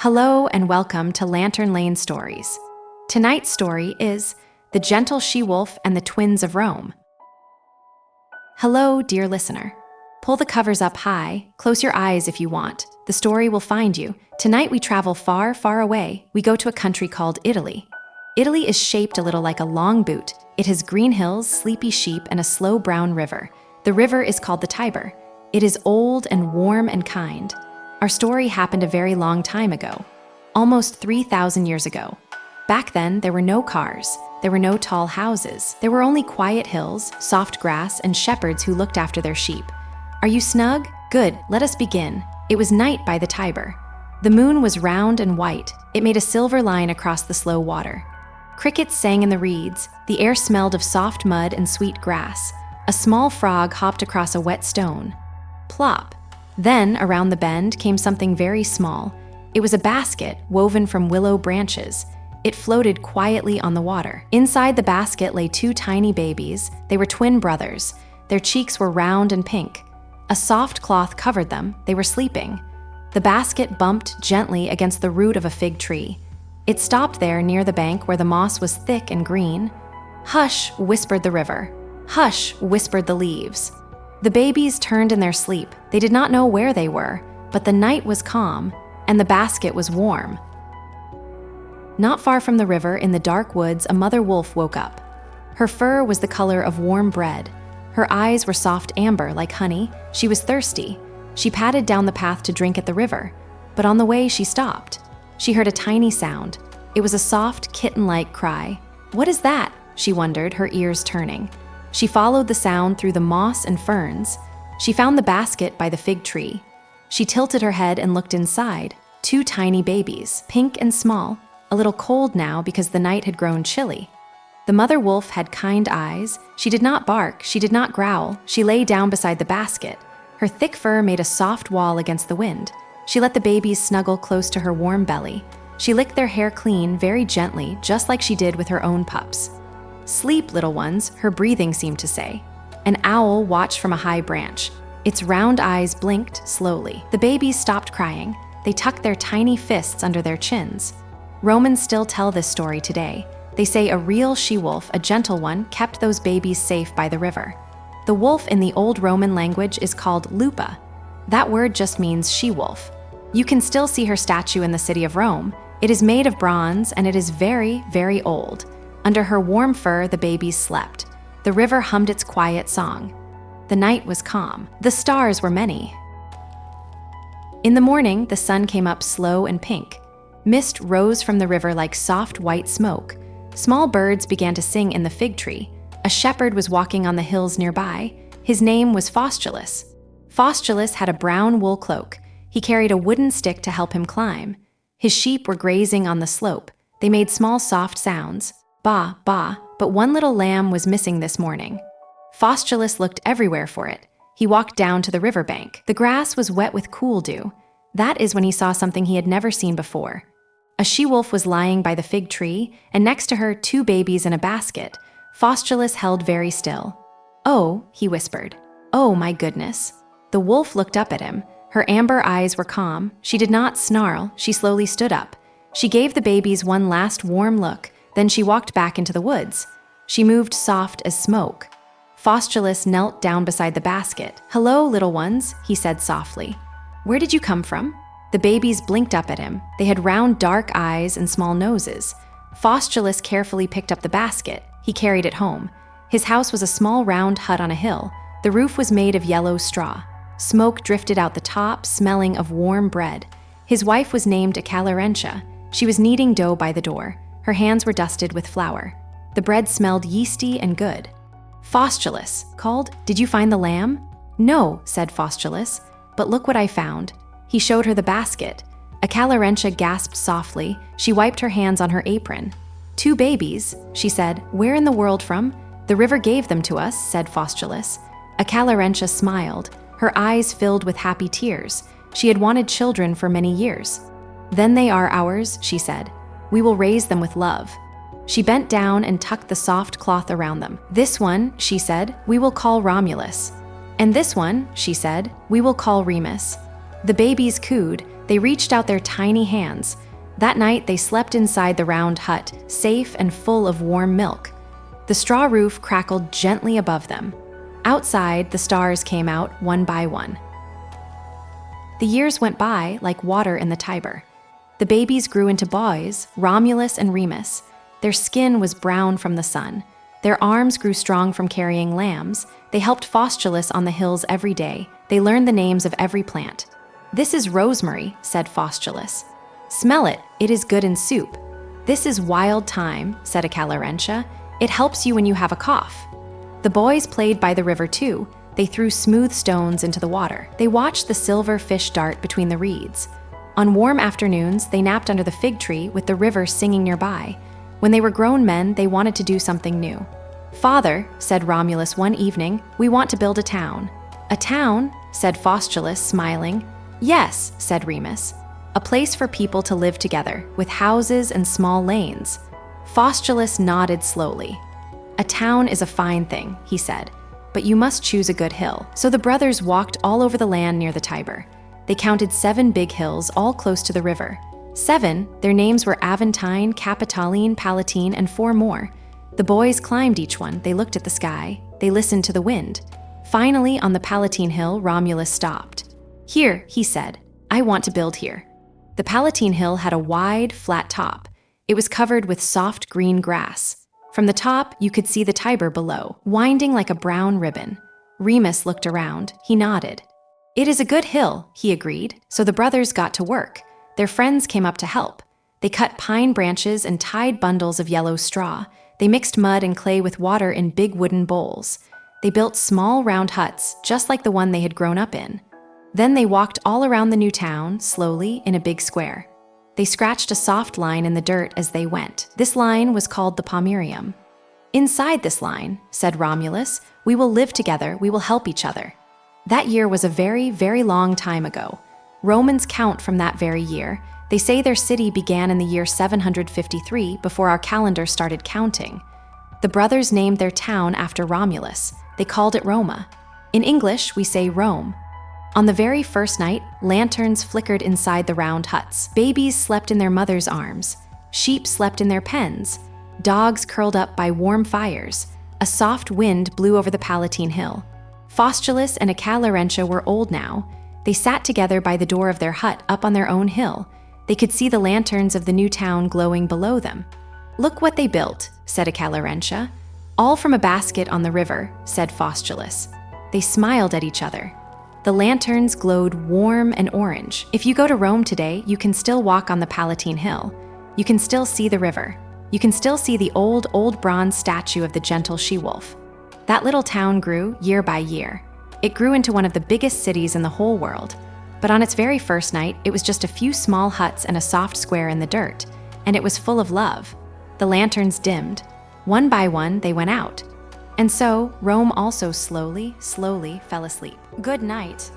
Hello and welcome to Lantern Lane Stories. Tonight's story is The Gentle She-Wolf and the Twins of Rome. Hello, dear listener. Pull the covers up high, close your eyes if you want. The story will find you. Tonight we travel far, far away. We go to a country called Italy. Italy is shaped a little like a long boot. It has green hills, sleepy sheep, and a slow brown river. The river is called the Tiber. It is old and warm and kind. Our story happened a very long time ago, almost 3,000 years ago. Back then, there were no cars, there were no tall houses, there were only quiet hills, soft grass, and shepherds who looked after their sheep. Are you snug? Good, let us begin. It was night by the Tiber. The moon was round and white. It made a silver line across the slow water. Crickets sang in the reeds, the air smelled of soft mud and sweet grass. A small frog hopped across a wet stone. Plop! Then, around the bend, came something very small. It was a basket woven from willow branches. It floated quietly on the water. Inside the basket lay two tiny babies. They were twin brothers. Their cheeks were round and pink. A soft cloth covered them. They were sleeping. The basket bumped gently against the root of a fig tree. It stopped there near the bank where the moss was thick and green. "Hush," whispered the river. "Hush," whispered the leaves. The babies turned in their sleep. They did not know where they were, but the night was calm, and the basket was warm. Not far from the river, in the dark woods, a mother wolf woke up. Her fur was the color of warm bread. Her eyes were soft amber like honey. She was thirsty. She padded down the path to drink at the river, but on the way she stopped. She heard a tiny sound. It was a soft, kitten-like cry. "What is that?" she wondered, her ears turning. She followed the sound through the moss and ferns. She found the basket by the fig tree. She tilted her head and looked inside. Two tiny babies, pink and small, a little cold now because the night had grown chilly. The mother wolf had kind eyes. She did not bark, she did not growl. She lay down beside the basket. Her thick fur made a soft wall against the wind. She let the babies snuggle close to her warm belly. She licked their hair clean, very gently, just like she did with her own pups. "Sleep, little ones," her breathing seemed to say. An owl watched from a high branch. Its round eyes blinked slowly. The babies stopped crying. They tucked their tiny fists under their chins. Romans still tell this story today. They say a real she-wolf, a gentle one, kept those babies safe by the river. The wolf in the old Roman language is called lupa. That word just means she-wolf. You can still see her statue in the city of Rome. It is made of bronze and it is very, very old. Under her warm fur, the babies slept. The river hummed its quiet song. The night was calm. The stars were many. In the morning, the sun came up slow and pink. Mist rose from the river like soft white smoke. Small birds began to sing in the fig tree. A shepherd was walking on the hills nearby. His name was Faustulus. Faustulus had a brown wool cloak. He carried a wooden stick to help him climb. His sheep were grazing on the slope. They made small soft sounds. Ba, ba, but one little lamb was missing this morning. Faustulus looked everywhere for it. He walked down to the riverbank. The grass was wet with cool dew. That is when he saw something he had never seen before. A she-wolf was lying by the fig tree, and next to her, two babies in a basket. Faustulus held very still. "Oh," he whispered. "Oh, my goodness." The wolf looked up at him. Her amber eyes were calm. She did not snarl. She slowly stood up. She gave the babies one last warm look. Then she walked back into the woods. She moved soft as smoke. Faustulus knelt down beside the basket. "Hello, little ones," he said softly. "Where did you come from?" The babies blinked up at him. They had round, dark eyes and small noses. Faustulus carefully picked up the basket. He carried it home. His house was a small round hut on a hill. The roof was made of yellow straw. Smoke drifted out the top, smelling of warm bread. His wife was named Acca Larentia. She was kneading dough by the door. Her hands were dusted with flour. The bread smelled yeasty and good. Faustulus called, "Did you find the lamb?" "No," said Faustulus, "but look what I found." He showed her the basket. Acca Larentia gasped softly. She wiped her hands on her apron. "Two babies," she said. "Where in the world from?" "The river gave them to us," said Faustulus. Acca Larentia smiled. Her eyes filled with happy tears. She had wanted children for many years. "Then they are ours," she said. "We will raise them with love." She bent down and tucked the soft cloth around them. "This one," she said, "we will call Romulus. And this one," she said, "we will call Remus." The babies cooed. They reached out their tiny hands. That night, they slept inside the round hut, safe and full of warm milk. The straw roof crackled gently above them. Outside, the stars came out one by one. The years went by like water in the Tiber. The babies grew into boys, Romulus and Remus. Their skin was brown from the sun. Their arms grew strong from carrying lambs. They helped Faustulus on the hills every day. They learned the names of every plant. "This is rosemary," said Faustulus. "Smell it, it is good in soup." "This is wild thyme," said Acca Larentia. "It helps you when you have a cough." The boys played by the river too. They threw smooth stones into the water. They watched the silver fish dart between the reeds. On warm afternoons, they napped under the fig tree with the river singing nearby. When they were grown men, they wanted to do something new. "Father," said Romulus one evening, "we want to build a town." "A town?" said Faustulus, smiling. "Yes," said Remus. "A place for people to live together, with houses and small lanes." Faustulus nodded slowly. "A town is a fine thing," he said, "but you must choose a good hill." So the brothers walked all over the land near the Tiber. They counted 7 big hills, all close to the river. 7, their names were Aventine, Capitoline, Palatine, and 4 more. The boys climbed each one, they looked at the sky, they listened to the wind. Finally, on the Palatine Hill, Romulus stopped. "Here," he said, "I want to build here." The Palatine Hill had a wide, flat top. It was covered with soft green grass. From the top, you could see the Tiber below, winding like a brown ribbon. Remus looked around. He nodded. "It is a good hill," he agreed, so the brothers got to work. Their friends came up to help. They cut pine branches and tied bundles of yellow straw. They mixed mud and clay with water in big wooden bowls. They built small round huts, just like the one they had grown up in. Then they walked all around the new town, slowly, in a big square. They scratched a soft line in the dirt as they went. This line was called the Pomerium. "Inside this line," said Romulus, "we will live together, we will help each other." That year was a very, very long time ago. Romans count from that very year. They say their city began in the year 753 before our calendar started counting. The brothers named their town after Romulus. They called it Roma. In English, we say Rome. On the very first night, lanterns flickered inside the round huts. Babies slept in their mothers' arms. Sheep slept in their pens. Dogs curled up by warm fires. A soft wind blew over the Palatine Hill. Faustulus and Acca Larentia were old now. They sat together by the door of their hut up on their own hill. They could see the lanterns of the new town glowing below them. "Look what they built," said Acca Larentia. "All from a basket on the river," said Faustulus. They smiled at each other. The lanterns glowed warm and orange. If you go to Rome today, you can still walk on the Palatine Hill. You can still see the river. You can still see the old bronze statue of the gentle she-wolf. That little town grew year by year. It grew into one of the biggest cities in the whole world. But on its very first night, it was just a few small huts and a soft square in the dirt, and it was full of love. The lanterns dimmed. One by one, they went out. And so, Rome also slowly fell asleep. Good night.